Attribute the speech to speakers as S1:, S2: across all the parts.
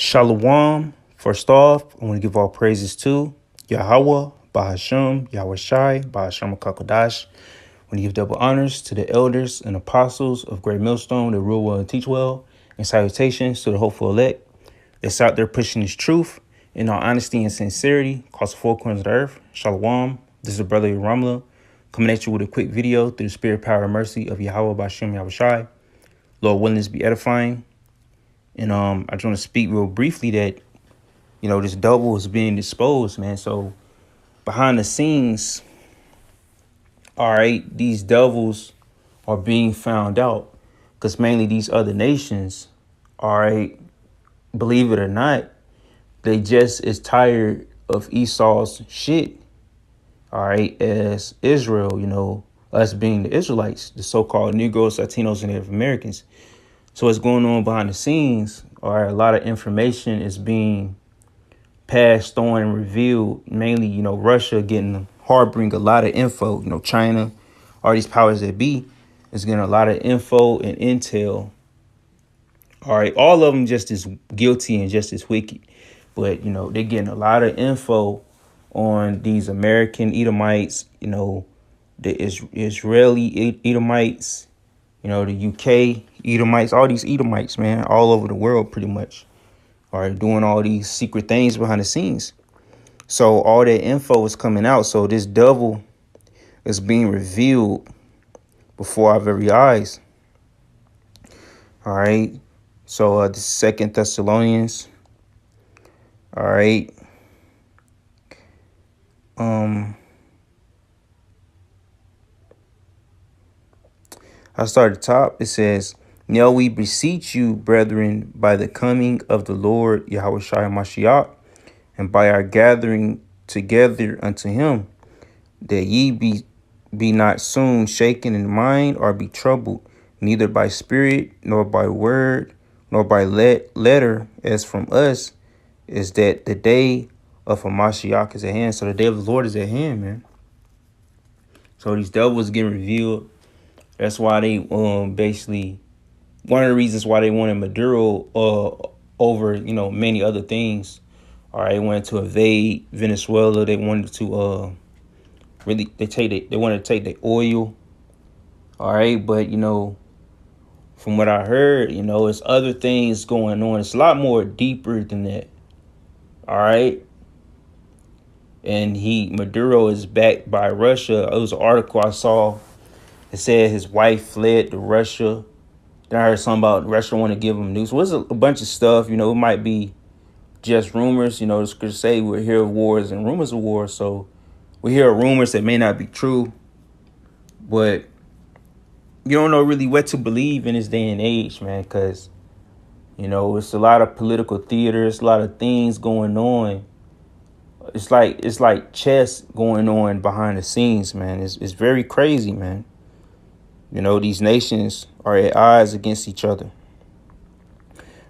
S1: Shalom. First off, I want to give all praises to Yahweh, Bahasham, Yahweh Shai, Bahasham Kakodash. I want to give double honors to the elders and apostles of Great Millstone that rule well and teach well, and salutations to the hopeful elect that's out there pushing this truth in all honesty and sincerity across the four corners of the earth. Shalom. This is a brother Ramla coming at you with a quick video through the spirit, power, and mercy of Yahweh, Bahasham, Yahweh Shai. Lord willing, this be edifying. And I just want to speak real briefly that, this double is being disposed, man. So behind the scenes, all right, these devils are being found out because mainly these other nations, all right, believe it or not, they just as tired of Esau's shit, all right, as Israel, us being the Israelites, the so-called Negroes, Latinos, and Native Americans. So what's going on behind the scenes, or a lot of information is being passed on and revealed, mainly, Russia harboring a lot of info, China, all these powers that be is getting a lot of info and intel. All right, all of them just as guilty and just as wicked. But, they're getting a lot of info on these American Edomites, the Israeli Edomites, the UK Edomites, all these Edomites, man, all over the world pretty much are doing all these secret things behind the scenes. So all that info is coming out. So this devil is being revealed before our very eyes. All right. So the 2 Thessalonians. All right. I start at the top. It says, "Now we beseech you, brethren, by the coming of the Lord Yahweh Shai Mashiach, and by our gathering together unto him, that ye be not soon shaken in mind, or be troubled, neither by spirit, nor by word, nor by letter, as from us, is that the day of a Mashiach is at hand." So the day of the Lord is at hand, man. So these devils getting revealed. That's why they basically, one of the reasons why they wanted Maduro over, many other things. All right, they wanted to invade Venezuela. They wanted to they wanted to take the oil. All right, but from what I heard, it's other things going on. It's a lot more deeper than that. All right. And Maduro is backed by Russia. It was an article I saw. It said his wife fled to Russia. Then I heard something about Russia want to give him news. It was a bunch of stuff. It might be just rumors. It's to say we're here of wars and rumors of wars. So we hear rumors that may not be true. But you don't know really what to believe in this day and age, man, because, it's a lot of political theater. It's a lot of things going on. It's like chess going on behind the scenes, man. It's very crazy, man. These nations are at odds against each other.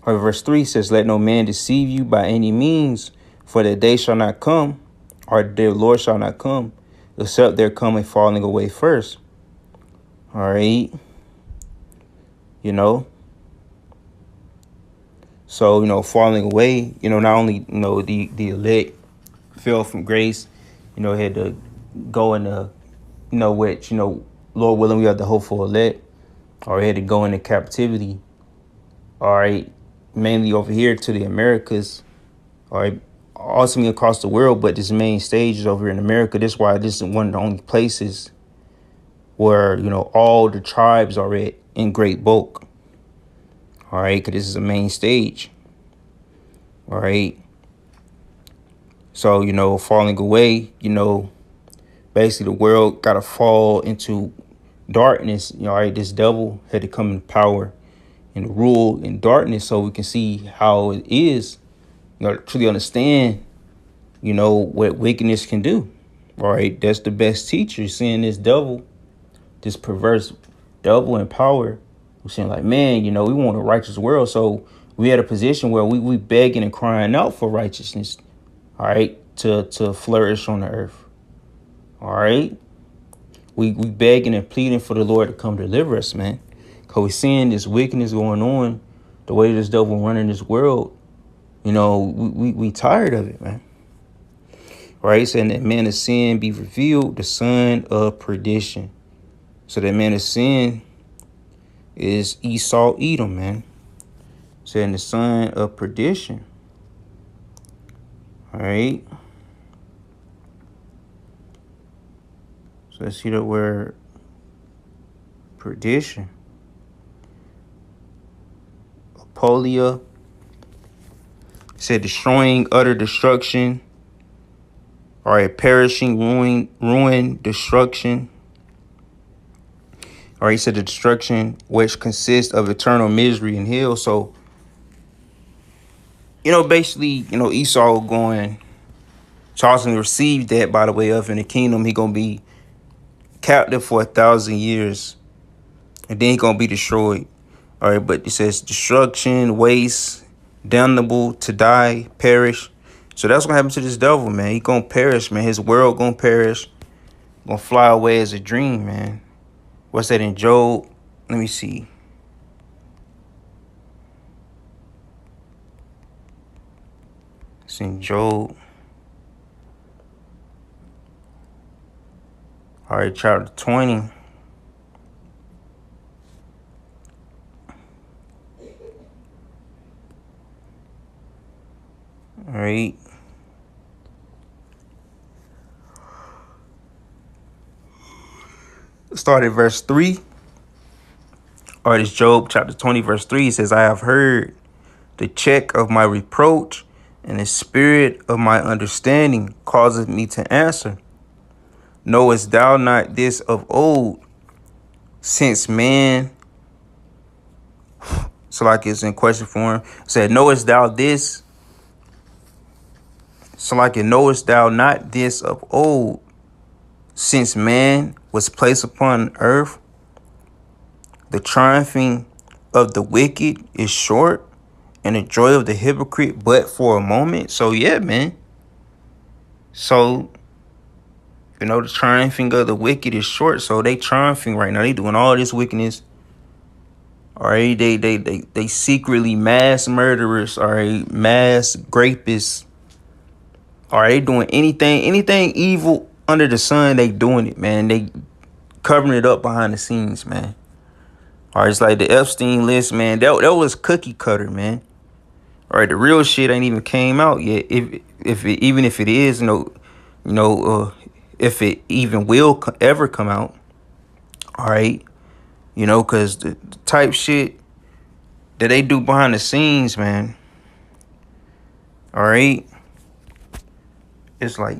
S1: However, verse 3 says, "Let no man deceive you by any means, for the day shall not come, or the Lord shall not come, except there come a falling away first." All right. So, falling away, not only, the elect fell from grace, had to go into, which, Lord willing, we have the hopeful elect, or had to go into captivity. All right. Mainly over here to the Americas. All right. Ultimately across the world, but this main stage is over here in America. That's why this is one of the only places where, all the tribes are in great bulk. All right. Because this is a main stage. All right. So, falling away, basically the world got to fall into darkness. All right, this devil had to come in power and rule in darkness so we can see how it is, truly understand, what wickedness can do. All right, that's the best teacher, seeing this devil, this perverse devil in power. We're saying like, man, we want a righteous world. So we had a position where we begging and crying out for righteousness. All right, to flourish on the earth. All right. We begging and pleading for the Lord to come deliver us, man. Because we're seeing this wickedness going on, the way this devil running this world. You know, we tired of it, man. Right? Saying that man of sin be revealed, the son of perdition. So that man of sin is Esau Edom, man. Saying the son of perdition. All right. So let's see the word perdition. Apolia said destroying, utter destruction. All right, perishing, ruin, destruction. All right, he said the destruction which consists of eternal misery and hell. So, you know, basically, you know, Esau going, Charles received that by the way of in the kingdom. He gonna be captive for 1,000 years, and then he gonna be destroyed. All right, but it says destruction, waste, damnable, to die, perish. So that's gonna happen to this devil, man. He gonna perish, man. His world gonna perish, gonna fly away as a dream, man. What's that in Job? Let me see. It's in Job. All right, chapter 20. All right. Start at verse 3. All right, it's Job chapter 20, verse 3. It says, I have heard the check of my reproach, and the spirit of my understanding causeth me to answer. Knowest thou not this of old, since man, so like it's in question form, said, knowest thou this? So like it, knowest thou not this of old, since man was placed upon earth? The triumphing of the wicked is short, and the joy of the hypocrite but for a moment. So yeah, man. So, you know, the triumphing of the wicked is short. So they triumphing right now. They doing all this wickedness. All right, they secretly mass murderers. All right, mass rapists. All right, they doing anything evil under the sun. They doing it, man. They covering it up behind the scenes, man. All right, it's like the Epstein list, man. That was cookie cutter, man. All right, the real shit ain't even came out yet. If it is, if it even will ever come out. All right, you know, because the type shit that they do behind the scenes, man. All right, it's like,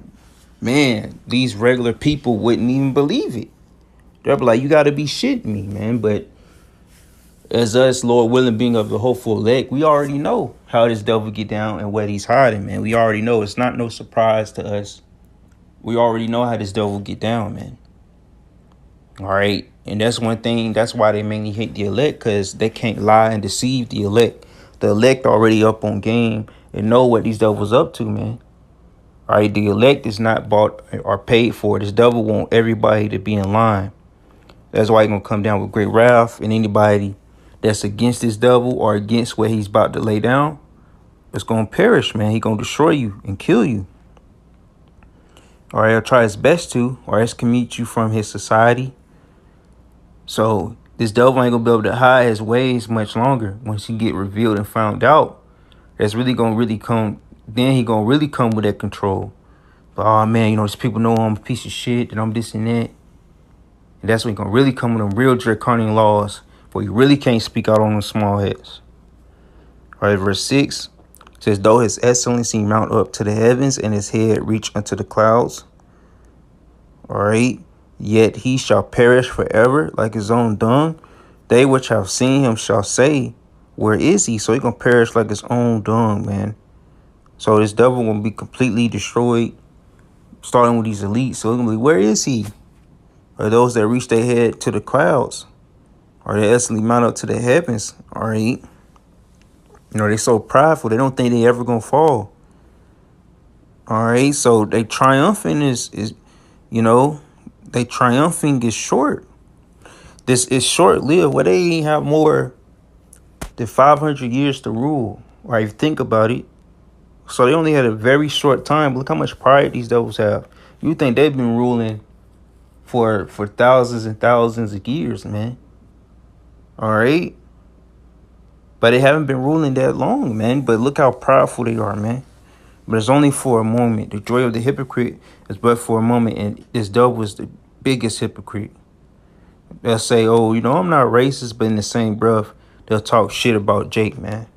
S1: man, these regular people wouldn't even believe it. They'll be like, you got to be shitting me, man. But as us, Lord willing, being of the hopeful elect, we already know how this devil get down and what he's hiding, man. We already know. It's not no surprise to us. We already know how this devil get down, man. All right. And that's one thing. That's why they mainly hate the elect, because they can't lie and deceive the elect. The elect already up on game and know what these devils up to, man. All right. The elect is not bought or paid for. This devil want everybody to be in line. That's why he's going to come down with great wrath, and anybody that's against this devil or against what he's about to lay down, it's going to perish, man. He's going to destroy you and kill you. All right, he'll try his best to, or excommunicate you from his society. So this devil ain't going to be able to hide his ways much longer. Once he get revealed and found out, that's really going to come. Then he going to really come with that control. But, oh, man, you know, these people know I'm a piece of shit, that I'm this and that. And that's when he going to really come with them real draconian laws, where you really can't speak out on the small heads. All right, verse 6 says, though his excellency mount up to the heavens and his head reach unto the clouds. All right, yet he shall perish forever like his own dung. They which have seen him shall say, where is he? So he going to perish like his own dung, man. So this devil going to be completely destroyed, starting with these elites. So it's going to be, where is he? Or those that reach their head to the clouds, or they instantly mount up to the heavens. All right. You know, they so prideful. They don't think they ever going to fall. All right. So they triumphing is, you know, they triumphing is short. This is short lived. Where they have more than 500 years to rule. Right. If you think about it, So they only had a very short time. Look how much pride these devils have. You think they've been ruling for thousands and thousands of years, man. All right. But they haven't been ruling that long, man. But look how proudful they are, man. But it's only for a moment. The joy of the hypocrite is but for a moment. And this devil is the biggest hypocrite. They'll say, oh, I'm not racist, but in the same breath, they'll talk shit about Jake, man.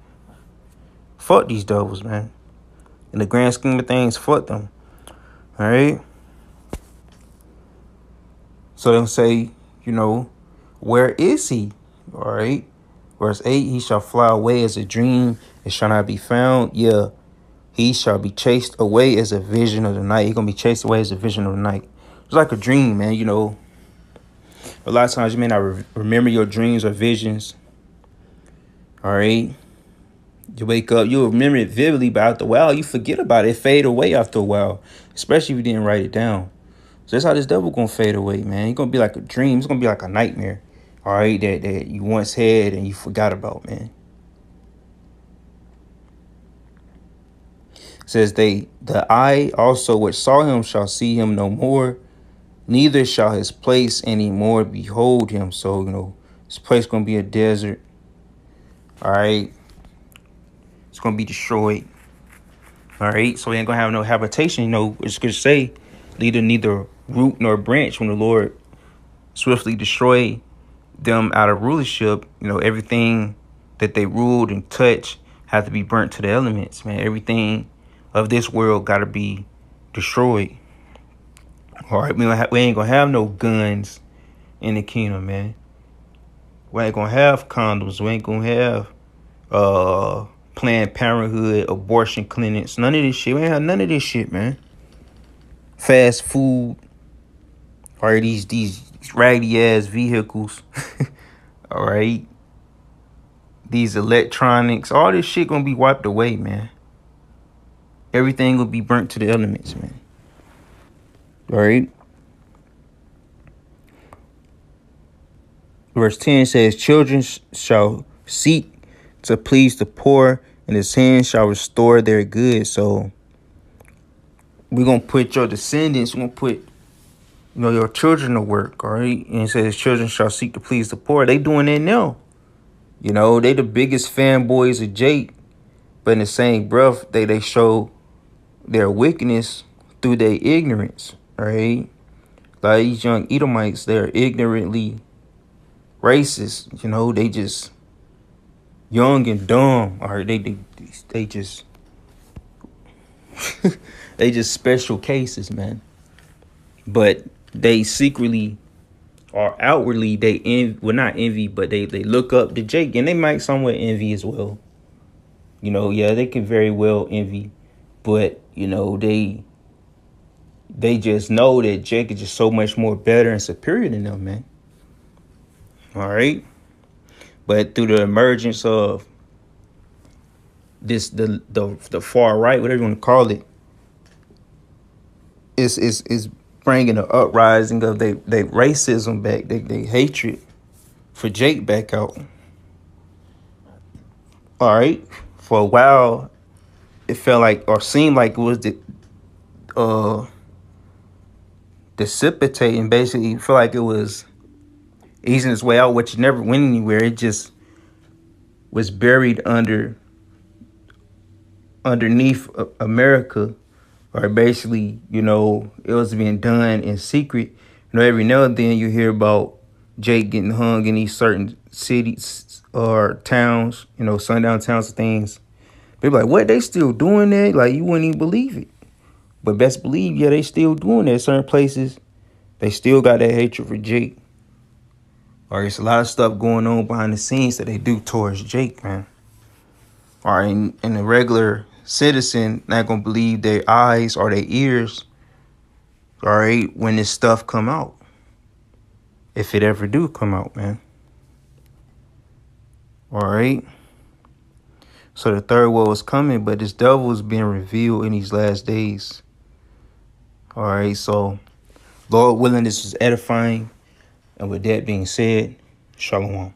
S1: Fuck these devils, man. In the grand scheme of things, fuck them. All right? So they'll say, where is he? All right? Verse 8, he shall fly away as a dream, it shall not be found. Yeah, he shall be chased away as a vision of the night. He's going to be chased away as a vision of the night. It's like a dream, man, A lot of times you may not remember your dreams or visions. All right? You wake up, you'll remember it vividly, but after a while, you forget about it. It fade away after a while, especially if you didn't write it down. So that's how this devil going to fade away, man. He's going to be like a dream. It's going to be like a nightmare. All right, that you once had and you forgot about, man. It says the eye also which saw him shall see him no more, neither shall his place any more behold him. So, this place going to be a desert. All right. It's going to be destroyed. All right. So he ain't going to have no habitation. It's going to say neither root nor branch when the Lord swiftly destroy them out of rulership. Everything that they ruled and touched had to be burnt to the elements, man. Everything of this world got to be destroyed. All right, we ain't gonna have no guns in the kingdom, man. We ain't gonna have condoms. We ain't gonna have Planned Parenthood, abortion clinics, none of this shit. We ain't have none of this shit, man. Fast food, all right, these raggedy ass vehicles. All right, these electronics, all this shit gonna be wiped away, man. Everything will be burnt to the elements, man. All right. Verse 10 says, children shall seek to please the poor, and his hands shall restore their goods. So we're going to put your descendants, we're going to put, your children to work, all right? And it says, children shall seek to please the poor. They doing that now. They the biggest fanboys of Jake, but in the same breath, they show their wickedness through their ignorance, all right? Like these young Edomites, they're ignorantly racist. They just young and dumb. All right, they just they just special cases, man. But they secretly or outwardly not envy, but they look up to Jake, and they might somewhat envy as well. Yeah, they can very well envy, but they just know that Jake is just so much more better and superior than them, man. All right. But through the emergence of the far right, whatever you want to call it, is bringing an uprising of they racism back, they hatred for Jake back out. All right. For a while, it felt like or seemed like it was dissipating. Basically, feel like it was easing its way out, which never went anywhere. It just was buried underneath America, or basically, it was being done in secret. Every now and then you hear about Jake getting hung in these certain cities or towns, sundown towns and things. People like, what? They still doing that? Like, you wouldn't even believe it. But best believe, yeah, they still doing that. Certain places, they still got that hatred for Jake. Or there's a lot of stuff going on behind the scenes that they do towards Jake, man. Or and the regular citizen not gonna believe their eyes or their ears, all right, when this stuff come out. If it ever do come out, man. All right. So the third world is coming, but this devil is being revealed in these last days. All right, so Lord willing, this is edifying. And with that being said, shalom.